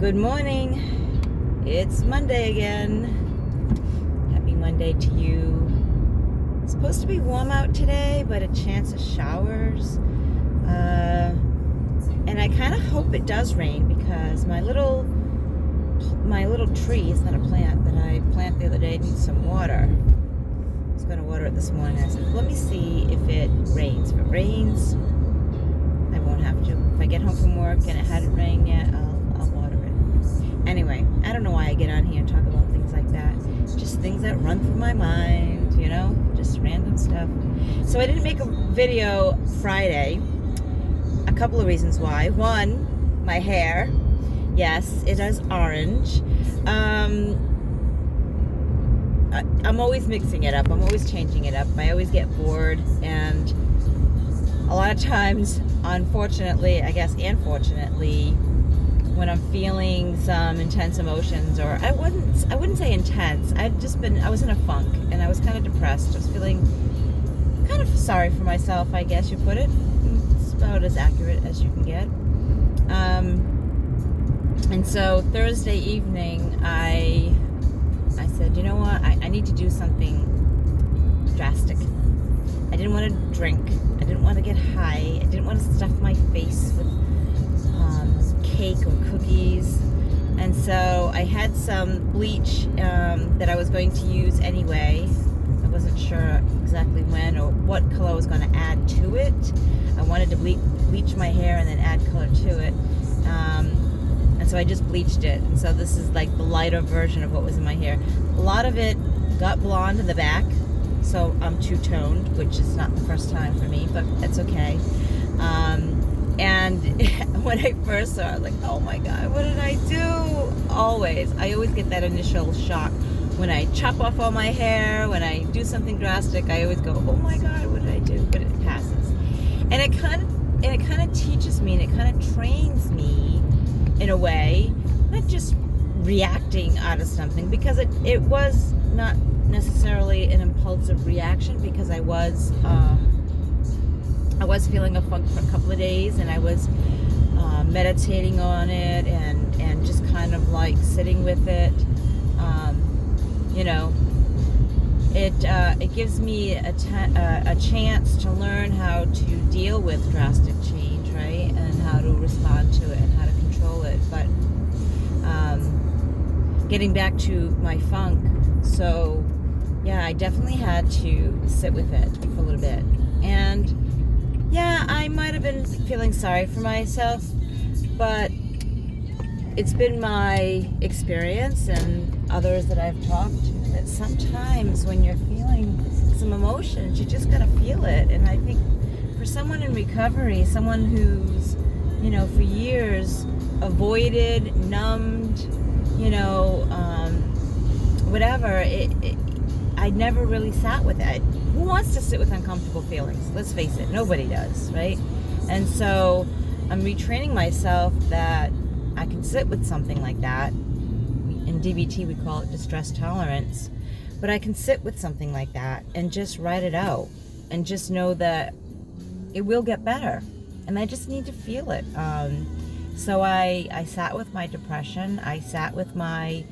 Good morning. It's Monday again. Happy Monday to you. It's supposed to be warm out today, but a chance of showers. And I kind of hope it does rain because my little tree, it's not a plant that I planted the other day, needs some water. I was going to water it this morning. I said, let me see if it rains. If it rains, I won't have to. If I get home from work and it hadn't rained yet, I'll water it. Anyway, I don't know why I get on here and talk about things like that. Just things that run through my mind, just random stuff. So I didn't make a video Friday. A couple of reasons why. One, my hair. Yes, it is orange. I'm always mixing it up. I'm always changing it up. I always get bored, and a lot of times, unfortunately, when I'm feeling some intense emotions, or I wouldn't say intense. I was in a funk, and I was kind of depressed. I was feeling kind of sorry for myself, I guess you put it. It's about as accurate as you can get. And so Thursday evening, I said, you know what? I need to do something drastic. I didn't want to drink. I didn't want to get high. I didn't want to stuff my face with cake or cookies. And so I had some bleach that I was going to use anyway. I wasn't sure exactly when or what color I was going to add to it. I wanted to bleach my hair and then add color to it. And so I just bleached it. And so this is like the lighter version of what was in my hair. A lot of it got blonde in the back. So I'm two-toned, which is not the first time for me, but that's okay. And when I first saw it, I was like, oh my God, what did I do? I always get that initial shock. When I chop off all my hair, when I do something drastic, I always go, oh my God, what did I do? But it passes. And it kind of teaches me, and it kind of trains me in a way, not just reacting out of something, because it was not necessarily an impulsive reaction, because I was feeling a funk for a couple of days, and I was meditating on it and just kind of like sitting with it. It gives me a chance to learn how to deal with drastic change, right, and how to respond to it and how to control it. But getting back to my funk, so yeah, I definitely had to sit with it for a little bit. And yeah, I might have been feeling sorry for myself, but it's been my experience and others that I've talked to that sometimes when you're feeling some emotions, you just gotta feel it. And I think for someone in recovery, someone who's, for years avoided, numbed, whatever, I never really sat with it. Who wants to sit with uncomfortable feelings? Let's face it, nobody does, right? And so I'm retraining myself that I can sit with something like that. In DBT, we call it distress tolerance. But I can sit with something like that and just write it out and just know that it will get better. And I just need to feel it. So I sat with my depression. I sat with my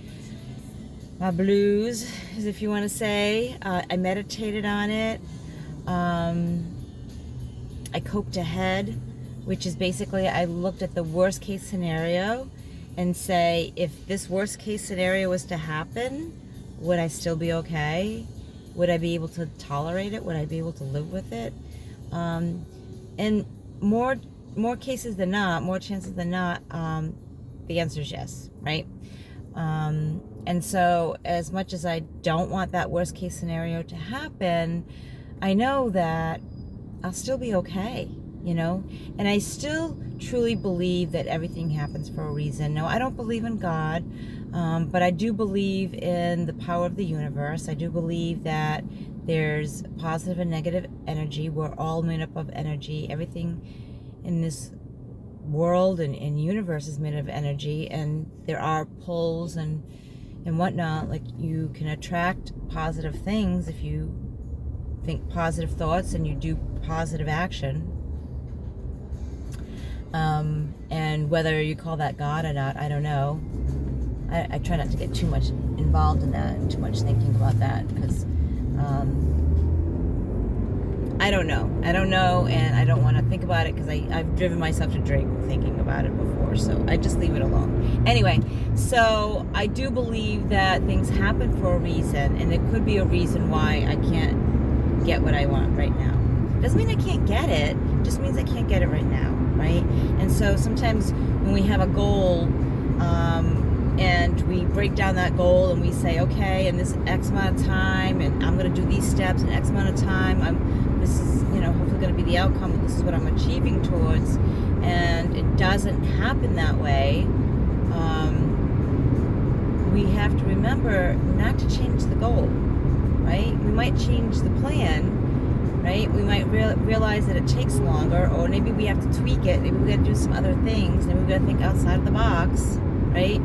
blues, as if you want to say. I meditated on it. I coped ahead, which is basically I looked at the worst case scenario and say, if this worst case scenario was to happen, would I still be okay? Would I be able to tolerate it? Would I be able to live with it? And more cases than not, more chances than not, the answer is yes, right? And so as much as I don't want that worst case scenario to happen, I know that I'll still be okay, and I still truly believe that everything happens for a reason. No, I don't believe in God, but I do believe in the power of the universe. I do believe that there's positive and negative energy. We're all made up of energy. Everything in this world and universe is made of energy, and there are pulls and whatnot. Like, you can attract positive things if you think positive thoughts and you do positive action. And whether you call that God or not, I don't know. I try not to get too much involved in that and too much thinking about that, because I don't know, and I don't want to think about it, because I've driven myself to drink thinking about it before, so I just leave it alone. Anyway, so I do believe that things happen for a reason, and there could be a reason why I can't get what I want right now. Doesn't mean I can't get it, just means I can't get it right now, right? And so sometimes when we have a goal, and we break down that goal and we say, okay, in this X amount of time, and I'm going to do these steps in X amount of time, this is, hopefully going to be the outcome, and this is what I'm achieving towards, and it doesn't happen that way. We have to remember not to change the goal, right? We might change the plan, right? We might realize that it takes longer, or maybe we have to tweak it, maybe we got to do some other things, maybe we got to think outside of the box, right?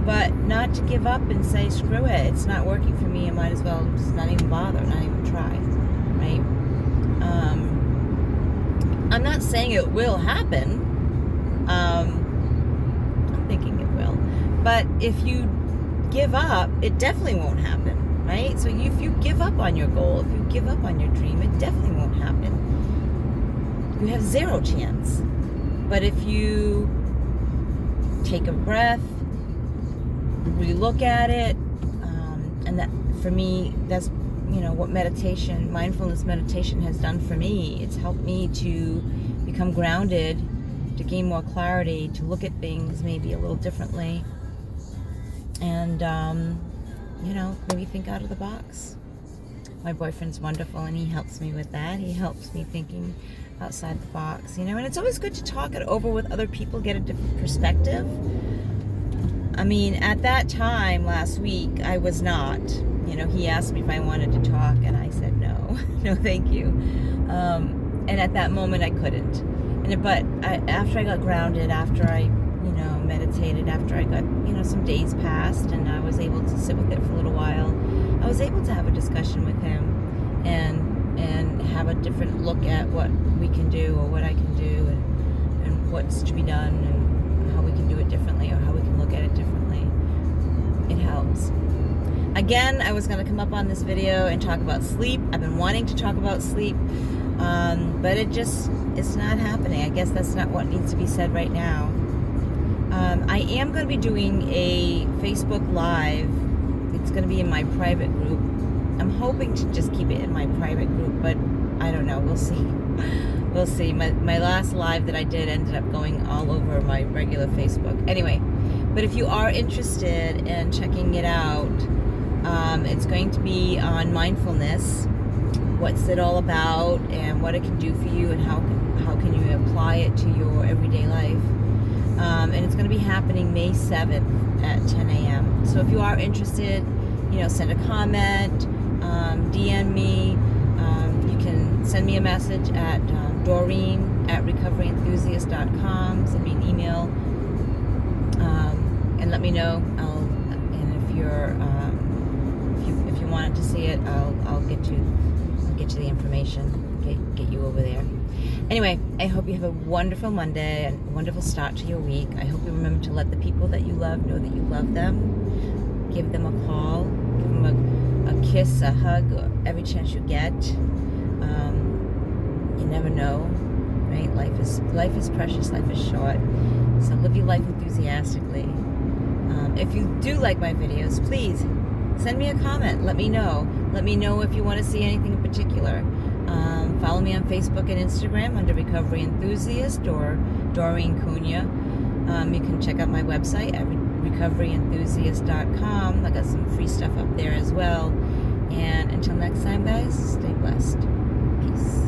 But not to give up and say, screw it, it's not working for me, I might as well just not even bother, not even try, right? I'm not saying it will happen. I'm thinking it will. But if you give up, it definitely won't happen, right? So if you give up on your goal, if you give up on your dream, it definitely won't happen. You have zero chance. But if you take a breath, relook at it, and that, for me, that's what meditation, mindfulness meditation, has done for me. It's helped me to become grounded, to gain more clarity, to look at things maybe a little differently, and maybe think out of the box. My boyfriend's wonderful, and he helps me with that. He helps me thinking outside the box, and it's always good to talk it over with other people, get a different perspective. I mean, at that time last week, I was not. He asked me if I wanted to talk, and I said no. No, thank you. And at that moment, I couldn't. But after I got grounded, after I, meditated, after I got, some days passed, and I was able to sit with it for a little while, I was able to have a discussion with him and have a different look at what we can do, or what I can do, and what's to be done, and how we can do it differently, or how we can look at it differently. It helps. Again, I was going to come up on this video and talk about sleep. I've been wanting to talk about sleep, but it's not happening. I guess that's not what needs to be said right now. I am going to be doing a Facebook Live. It's going to be in my private group. I'm hoping to just keep it in my private group, but I don't know. We'll see. We'll see. My last live that I did ended up going all over my regular Facebook. Anyway, but if you are interested in checking it out, it's going to be on mindfulness, what's it all about, and what it can do for you, and how can you apply it to your everyday life. And it's going to be happening May 7th at 10 a.m. So if you are interested, send a comment, DM me. You can send me a message at Doreen@recoveryenthusiast.com. Send me an email, and let me know. And if you wanted to see it, I'll get you the information. Get you over there. Anyway, I hope you have a wonderful Monday and a wonderful start to your week. I hope you remember to let the people that you love know that you love them. Give them a call. Give them a kiss, a hug, every chance you get. You never know, right? Life is precious. Life is short. So live your life enthusiastically. If you do like my videos, please send me a comment. Let me know. Let me know if you want to see anything in particular. Follow me on Facebook and Instagram under Recovery Enthusiast or Doreen Cunha. You can check out my website at recoveryenthusiast.com. I got some free stuff up there as well. And until next time, guys, stay blessed. Peace.